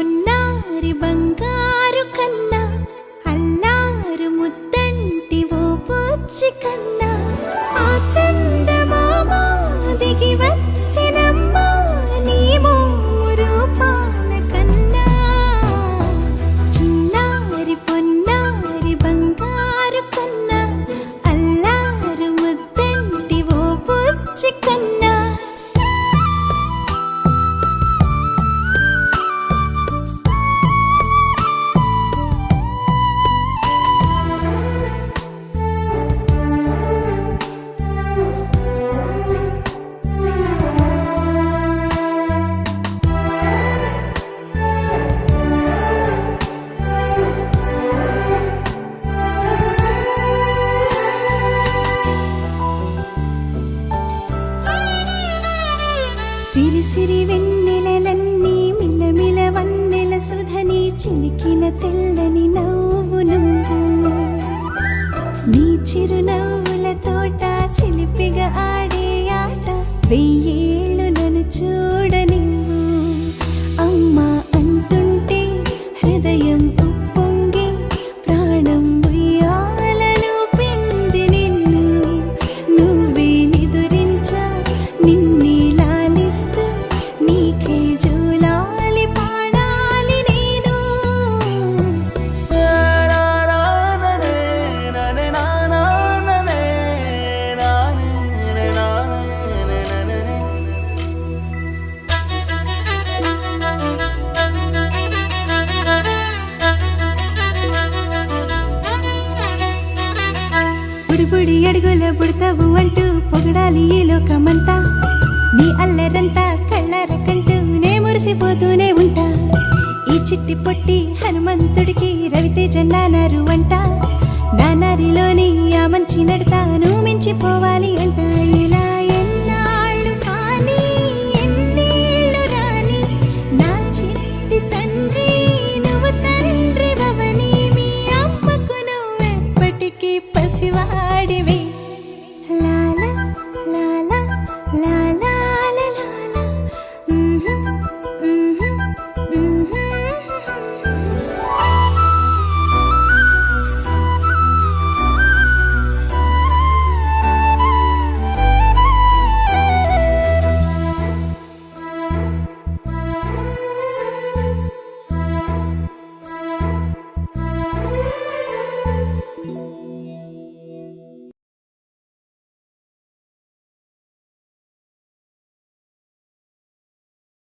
పొన్నారి బంగారు కన్నా అల్లారు ముద్దంటి ఓ పూచి కన్నా ఆ చందమామ దిగి వచ్చినమ్మా నీ రూపాల కన్నా చిన్నారి పొన్నారి బంగారు కన్నా అల్లారు ముద్దంటి ఓ పూచి కన్నా సిరి సిరి వెన్నెలలన్నీ మిలమిల వన్నెల సుధని చిలికిన తెల్లని నవ్వు నువ్వు నీ చిరునవ్వుల తోట చిలిపిగా ఆడే ఆట వెయ్యేళ్ళు నన్ను చూడ నువ్వు అమ్మా అంటుంటే హృదయం ఉప్పొంగి ప్రాణం ఉయ్యాలలో పిండి నిన్ను నువ్వే నిదురించా నిన్నే నీకే జోలాలి పాడాలి నేను బుడి బుడి అడుగుల బుడతావు అంటూ పొగడాలి ఈ లోకమంతా నీ అల్లరంతా కళ్ళారకంటూ నే మురిసిపోతూనే ఉంటా ఈ చిట్టి పొట్టి హనుమంతుడికి రవితేజ నానారు అంట నానారిలోని ఆ మంచి నడతాను మించిపోవాలి అంట